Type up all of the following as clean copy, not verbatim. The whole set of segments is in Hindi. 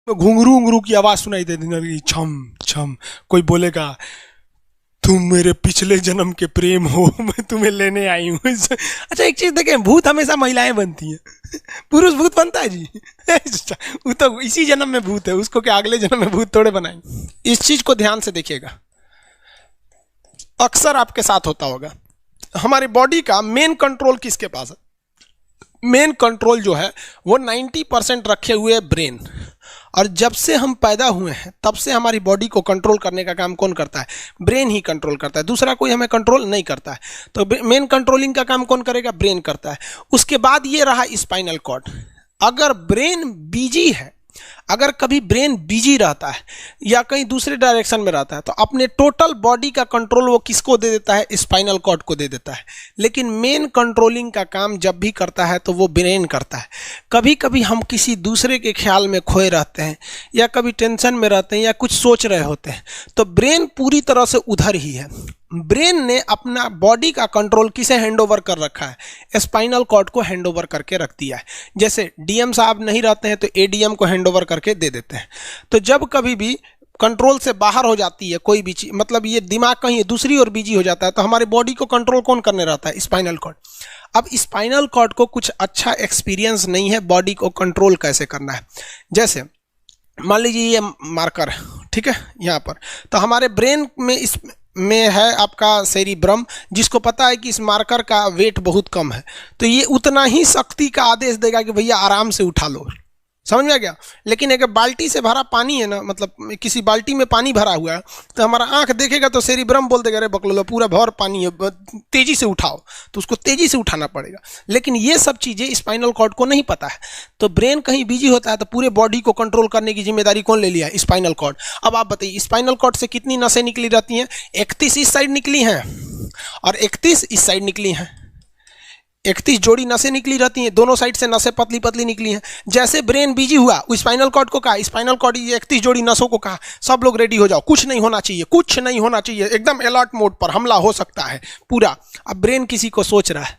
घुंघरू घुंघरू की आवाज सुनाई देती रहेगी, छम छम। कोई बोलेगा तुम मेरे पिछले जन्म के प्रेम हो, मैं तुम्हें लेने आई हूँ। अच्छा एक चीज देखें, भूत हमेशा महिलाएं बनती हैं, पुरुष भूत बनता है जी। वो तो इसी जन्म में भूत है, उसको क्या अगले जन्म में भूत थोड़े बनाएंगे। इस चीज को ध्यान से देखिएगा, अक्सर आपके साथ होता होगा। हमारी बॉडी का मेन कंट्रोल किसके पास है? मेन कंट्रोल जो है वो 90% रखे हुए ब्रेन। और जब से हम पैदा हुए हैं तब से हमारी बॉडी को कंट्रोल करने का काम कौन करता है? ब्रेन ही कंट्रोल करता है, दूसरा कोई हमें कंट्रोल नहीं करता है। तो मेन कंट्रोलिंग का काम कौन करेगा? ब्रेन करता है। उसके बाद ये रहा स्पाइनल कॉर्ड। अगर ब्रेन बिजी है, अगर कभी ब्रेन बिजी रहता है या कहीं दूसरे डायरेक्शन में रहता है, तो अपने टोटल बॉडी का कंट्रोल वो किसको दे देता है? स्पाइनल कॉर्ड को दे देता है। लेकिन मेन कंट्रोलिंग का काम जब भी करता है तो वो ब्रेन करता है। कभी कभी हम किसी दूसरे के ख्याल में खोए रहते हैं या कभी टेंशन में रहते हैं या कुछ सोच रहे होते हैं, तो ब्रेन पूरी तरह से उधर ही है। ब्रेन ने अपना बॉडी का कंट्रोल किसे हैंडओवर कर रखा है? स्पाइनल कॉर्ड को हैंडओवर करके रख दिया है। जैसे डीएम साहब नहीं रहते हैं तो एडीएम को हैंडओवर करके दे देते हैं। तो जब कभी भी कंट्रोल से बाहर हो जाती है कोई भी चीज, मतलब ये दिमाग कहीं दूसरी ओर बिजी हो जाता है, तो हमारी बॉडी को कंट्रोल कौन करने रहता है? Spinal cord. अब स्पाइनल कॉर्ड को कुछ अच्छा एक्सपीरियंस नहीं है बॉडी को कंट्रोल कैसे करना है। जैसे मान लीजिए ये मार्कर, ठीक है, यहाँ पर, तो हमारे ब्रेन में इस में है आपका सेरिब्रम, जिसको पता है कि इस मार्कर का वेट बहुत कम है, तो ये उतना ही शक्ति का आदेश देगा कि भैया आराम से उठा लो। समझ में आ गया? लेकिन अगर बाल्टी से भरा पानी है ना, मतलब किसी बाल्टी में पानी भरा हुआ है, तो हमारा आंख देखेगा तो सेरिब्रम बोल देगा अरे बकलोलो पूरा भर पानी है, तेजी से उठाओ, तो उसको तेजी से उठाना पड़ेगा। लेकिन ये सब चीजें स्पाइनल कॉर्ड को नहीं पता है। तो ब्रेन कहीं बिजी होता है तो पूरे बॉडी को कंट्रोल करने की जिम्मेदारी कौन ले लिया? Spinal cord. अब आप बताइए स्पाइनल कॉर्ड से कितनी नसें निकली रहती हैं? 31 इस साइड निकली हैं और 31 इस साइड निकली हैं। 31 जोड़ी नसें निकली रहती हैं, दोनों साइड से नसें पतली पतली निकली हैं। जैसे ब्रेन बिजी हुआ, स्पाइनल कॉर्ड को कहा, स्पाइनल कॉर्ड 31 जोड़ी नसों को कहा, सब लोग रेडी हो जाओ, कुछ नहीं होना चाहिए, कुछ नहीं होना चाहिए, एकदम अलर्ट मोड पर, हमला हो सकता है पूरा। अब ब्रेन किसी को सोच रहा है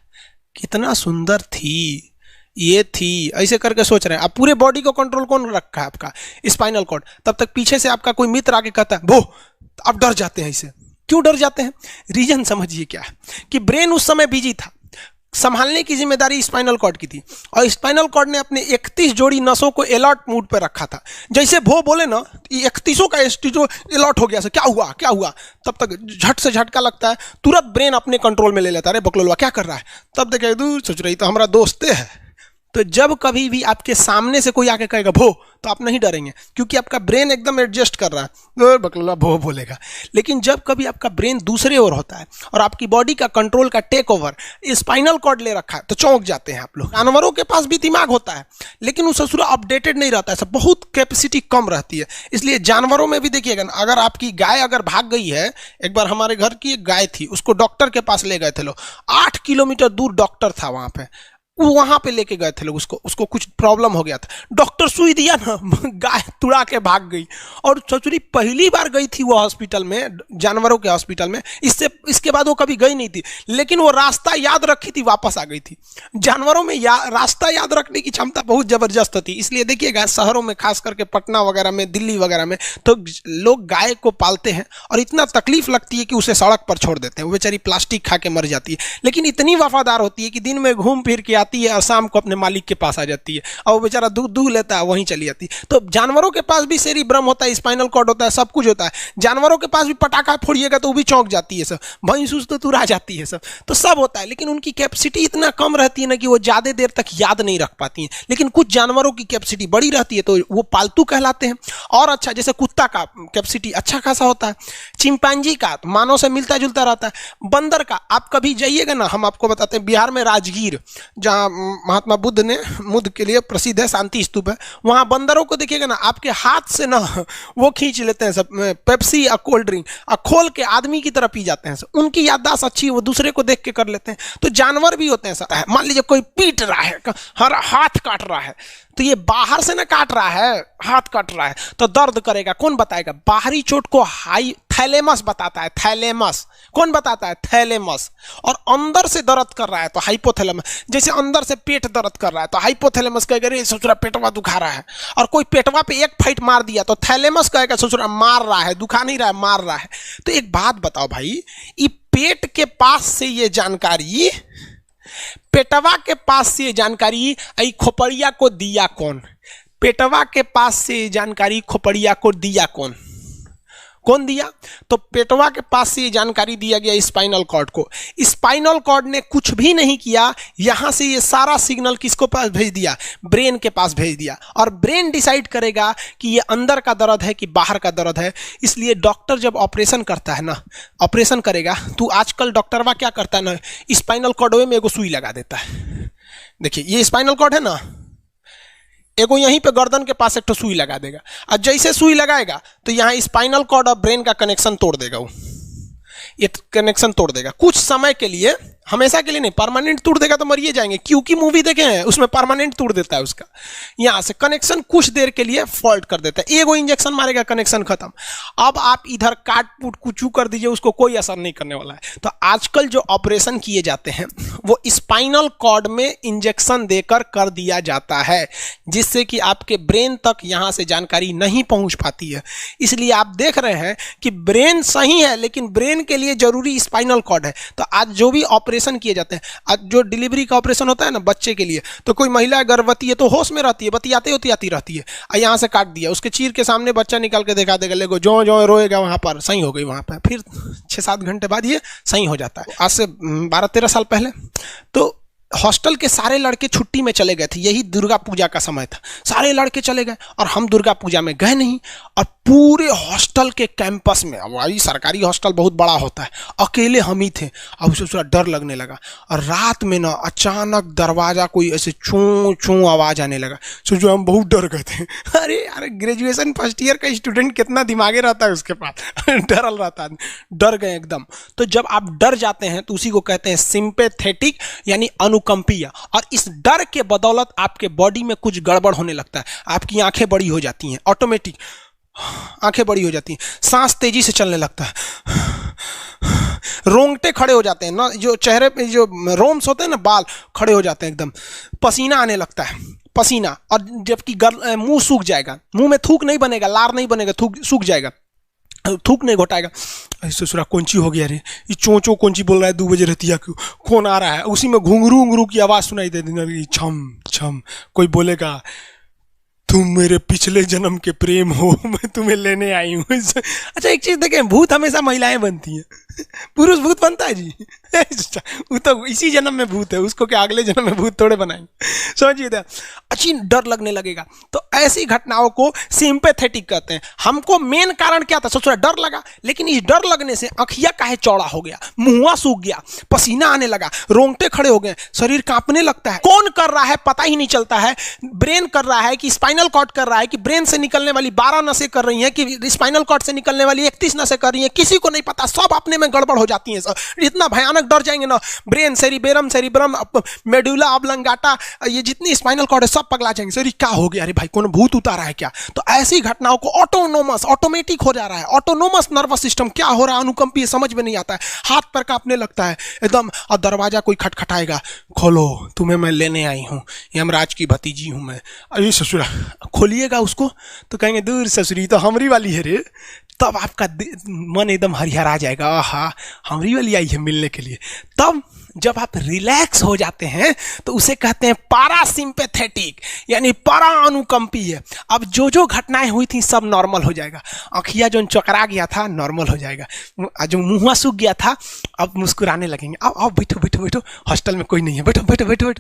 कितना सुंदर थी ये थी, ऐसे करके सोच रहे हैं। अब पूरे बॉडी को कंट्रोल कौन रखा है? आपका स्पाइनल कॉर्ड। तब तक पीछे से आपका कोई मित्र आके कहता है वो, अब डर जाते हैं। इसे क्यों डर जाते हैं? रीजन समझिए क्या है कि ब्रेन उस समय बिजी था, संभालने की जिम्मेदारी स्पाइनल कॉर्ड की थी, और स्पाइनल कॉर्ड ने अपने 31 जोड़ी नसों को अलर्ट मूड पर रखा था। जैसे भो बोले ना, 31 का जो अलर्ट हो गया, क्या हुआ क्या हुआ, तब तक झट से झटका लगता है, तुरंत ब्रेन अपने कंट्रोल में ले लेता है। अरे बकलोलवा क्या कर रहा है? तब देखे दूर सोच रही तो हमारा दोस्ते है। तो जब कभी भी आपके सामने से कोई आके कहेगा भो, तो आप नहीं डरेंगे, क्योंकि आपका ब्रेन एकदम एडजस्ट कर रहा है, बकलोला भो बोलेगा। लेकिन जब कभी आपका ब्रेन दूसरे ओर होता है और आपकी बॉडी का कंट्रोल का टेक ओवर स्पाइनल कॉर्ड ले रखा है, तो चौंक जाते हैं आप लोग। जानवरों के पास भी दिमाग होता है, लेकिन वो ससुरा अपडेटेड नहीं रहता है, सब बहुत कैपेसिटी कम रहती है। इसलिए जानवरों में भी देखिएगा ना, अगर आपकी गाय अगर भाग गई है, एक बार हमारे घर की एक गाय थी, उसको डॉक्टर के पास ले गए थे लोग, 8 किलोमीटर दूर डॉक्टर था वहां पे लेके गए थे लोग, उसको कुछ प्रॉब्लम हो गया था, डॉक्टर सुई दिया ना, गाय तुड़ा के भाग गई। और ससुरी पहली बार गई थी वो हॉस्पिटल में, जानवरों के हॉस्पिटल में, इसके बाद वो कभी गई नहीं थी, लेकिन वो रास्ता याद रखी थी, वापस आ गई थी। जानवरों में रास्ता याद रखने की क्षमता बहुत जबरदस्त होती है। इसलिए देखिएगा शहरों में, खास करके पटना वगैरह में, दिल्ली वगैरह में, तो लोग गाय को पालते हैं और इतना तकलीफ लगती है कि उसे सड़क पर छोड़ देते हैं, वो बेचारी प्लास्टिक खा के मर जाती है। लेकिन इतनी वफादार होती है कि दिन में घूम फिर के आती है और शाम को अपने मालिक के पास आ जाती है, और वो बेचारा दूध दूह लेता है, वहीं चली जाती है। तो जानवरों के पास भी सेरिब्रम होता है, स्पाइनल कॉर्ड होता है, सब कुछ होता है। जानवरों के पास भी पटाखा फोड़िएगा तो वो भी चौंक जाती है, सब भैंस तो तुरा जाती है, तो सब होता है। लेकिन उनकी कैपेसिटी इतना कम रहती है ना कि वो ज्यादा देर तक याद नहीं रख पाती हैं। लेकिन कुछ जानवरों की कैपेसिटी बड़ी रहती है, तो वो पालतू कहलाते हैं। और अच्छा, जैसे कुत्ता का कैपेसिटी अच्छा खासा होता है, चिंपांजी का मानव से मिलता जुलता रहता है, बंदर का आप कभी जाइएगा ना, हम आपको बताते हैं, बिहार में राजगीर, जहाँ महात्मा बुद्ध के लिए प्रसिद्ध है, शांति स्तूप है, वहां बंदरों को देखिएगा ना, आपके हाथ से ना वो खींच लेते हैं सब पेप्सी या कोल्ड ड्रिंक, और खोल के आदमी की तरह पी जाते हैं सब। उनकी याददाश्त अच्छी है, वो दूसरे को देख के कर लेते हैं। तो जानवर भी होते हैं। मान लीजिए कोई पीट रहा है, हर हाथ काट रहा है, तो ये बाहर से ना काट रहा है, हाथ कट रहा है तो दर्द करेगा। कौन बताएगा? बाहरी चोट को हाई थैलेमस बताता है, थैलेमस। कौन बताता है? थैलेमस। और अंदर से दर्द कर रहा है तो हाइपोथैलेमस। जैसे अंदर से पेट दर्द कर रहा है तो हाइपोथैलेमस कहेगा रे ससुरा पेटवा दुखा रहा है। और कोई पेटवा पे एक फाइट मार दिया तो थैलेमस कहेगा ससुरा मार रहा है, दुखा नहीं रहा है, मार रहा है। तो एक बात बताओ भाई, ये पेट के पास से ये जानकारी, पेटवा के पास से जानकारी आई खोपड़िया को दिया कौन? पेटवा के पास से जानकारी खोपड़िया को दिया कौन? कौन दिया? तो पेटवा के पास से ये जानकारी दिया गया स्पाइनल कॉर्ड को। स्पाइनल कॉर्ड ने कुछ भी नहीं किया, यहां से ये सारा सिग्नल किसको पास भेज दिया? ब्रेन के पास भेज दिया। और ब्रेन डिसाइड करेगा कि ये अंदर का दर्द है कि बाहर का दर्द है। इसलिए डॉक्टर जब ऑपरेशन करता है ना, ऑपरेशन करेगा तो आजकल डॉक्टरवा क्या करता है ना, स्पाइनल कॉर्ड में एगो सुई लगा देता है। देखिए ये स्पाइनल कॉर्ड है ना, एगो यहीं पे गर्दन के पास एक तो सुई लगा देगा। और जैसे सुई लगाएगा तो यहाँ स्पाइनल कॉर्ड और ब्रेन का कनेक्शन तोड़ देगा। वो ये कनेक्शन तोड़ देगा कुछ समय के लिए, हमेशा के लिए नहीं। परमानेंट तोड़ देगा तो मरिए जाएंगे, क्योंकि मूवी देखे हैं उसमें परमानेंट तोड़ देता है उसका। यहां से कनेक्शन कुछ देर के लिए फॉल्ट कर देता है, एगो इंजेक्शन मारेगा, कनेक्शन खत्म। अब आप इधर काट पुट कुचू कर दीजिए, उसको कोई असर नहीं करने वाला है। तो आजकल जो ऑपरेशन किए जाते हैं वो स्पाइनल कॉर्ड में इंजेक्शन देकर कर दिया जाता है, जिससे कि आपके ब्रेन तक यहां से जानकारी नहीं पहुंच पाती है। इसलिए आप देख रहे हैं कि ब्रेन सही है लेकिन ब्रेन के लिए जरूरी स्पाइनल कॉर्ड है। तो आज जो भी ऑपरेशन किए जाते हैं, आज जो डिलीवरी का ऑपरेशन होता है ना बच्चे के लिए, तो कोई महिला गर्भवती है तो होश में रहती है, बतियाते होती रहती है, यहाँ से काट दिया, उसके चीर के सामने बच्चा निकाल के दिखा देगा, लेगो जो जो रोएगा वहां पर सही हो गई, वहां पर फिर 6-7 घंटे बाद ये सही हो जाता है। आज से 12-13 साल पहले तो हॉस्टल के सारे लड़के छुट्टी में चले गए थे, यही दुर्गा पूजा का समय था, सारे लड़के चले गए और हम दुर्गा पूजा में गए नहीं। और पूरे हॉस्टल के कैंपस में, अब वही सरकारी हॉस्टल बहुत बड़ा होता है, अकेले हम ही थे। अब उसे थोड़ा डर लगने लगा और रात में ना अचानक दरवाजा कोई ऐसे चूं चूं आवाज आने लगा। सोचो हम बहुत डर गए थे। अरे यार ग्रेजुएशन फर्स्ट ईयर का स्टूडेंट कितना दिमागे रहता है उसके पास, डरल रहता है, डर गए एकदम। तो जब आप डर जाते हैं तो उसी को कहते हैं सिंपैथेटिक यानी अनुकंपीय। और इस डर के बदौलत आपके बॉडी में कुछ गड़बड़ होने लगता है, आपकी आंखें बड़ी हो जाती हैं, ऑटोमेटिक आंखें बड़ी हो जाती हैं, सांस तेजी से चलने लगता है, रोंगटे खड़े हो जाते हैं ना, जो चेहरे पे जो रोम्स होते हैं ना, बाल खड़े हो जाते हैं एकदम, पसीना आने लगता है, पसीना। और जबकि मुंह सूख जाएगा, मुंह में थूक नहीं बनेगा, लार नहीं बनेगा, थूक सूख जाएगा, थूक नहीं घोटाएगा। ससुरा कौनची हो गया रे, ये चोंचो कौनची बोल रहा है 2 बजे रहती है, कौन आ रहा है? उसी में घुंघरू घुंघरू की आवाज सुनाई दे देगी, छम छम। कोई बोलेगा तुम मेरे पिछले जन्म के प्रेम हो, मैं तुम्हें लेने आई हूँ। अच्छा एक चीज देखें, भूत हमेशा महिलाएं बनती हैं, पुरुष भूत बनता है जी? वो तो इसी जन्म में भूत है, उसको क्या अगले जन्म में भूत थोड़े बनाएंगे? समझिए, अच्छी डर लगने लगेगा। तो ऐसी घटनाओं को सिंपैथेटिक कहते हैं। हमको मेन कारण क्या था? सोच रहा डर लगा, लेकिन इस डर लगने से आंखिया काहे चौड़ा हो गया, मुंह सूख गया, पसीना आने लगा, रोंगटे खड़े हो गए, शरीर कांपने लगता है। कौन कर रहा है पता ही नहीं चलता है। ब्रेन कर रहा है कि स्पाइनल कॉर्ड कर रहा है कि ब्रेन से निकलने वाली 12 नसें कर रही हैं कि स्पाइनल कॉर्ड से निकलने वाली 31 नसें कर रही हैं, किसी को नहीं पता, सब अपने में गड़बड़ हो जाती हैं। इतना भयानक डर जाएंगे ना, ब्रेन, सेरिब्रम, मेडुला ऑब्लंगाटा, ये जितनी स्पाइनल कॉर्ड है सब पगला जाएंगे। सर क्या हो गया? अरे भाई कौन भूत उतारा है क्या? तो ऐसी घटनाओं को ऑटोमेटिक हो जा रहा है, ऑटोनोमस नर्वस सिस्टम। क्या हो रहा है? अनुकंपीय, समझ में नहीं आता है, हाथ पर कांपने लगता है एकदम। और दरवाजा कोई खटखटाएगा, खोलो तुम्हें मैं लेने आई हूँ, यमराज की भतीजी हूँ मैं। अरे ससुरा, खोलिएगा उसको तो कहेंगे दूर ससुरी तो हमरी वाली है रे। तब आपका मन एकदम हरिहरा जाएगा, आहा हमरी वाली आई है मिलने के लिए। तब जब आप रिलैक्स हो जाते हैं तो उसे कहते हैं पारासिम्पैथेटिक यानी परा अनुकंपीय। अब जो जो घटनाएं हुई थी सब नॉर्मल हो जाएगा। आँखिया जो चकरा गया था नॉर्मल हो जाएगा, जो मुँह सूख गया था अब मुस्कुराने लगेंगे। अब बैठो बैठो बैठो, हॉस्टल में कोई नहीं है, बैठो बैठो बैठो बैठो।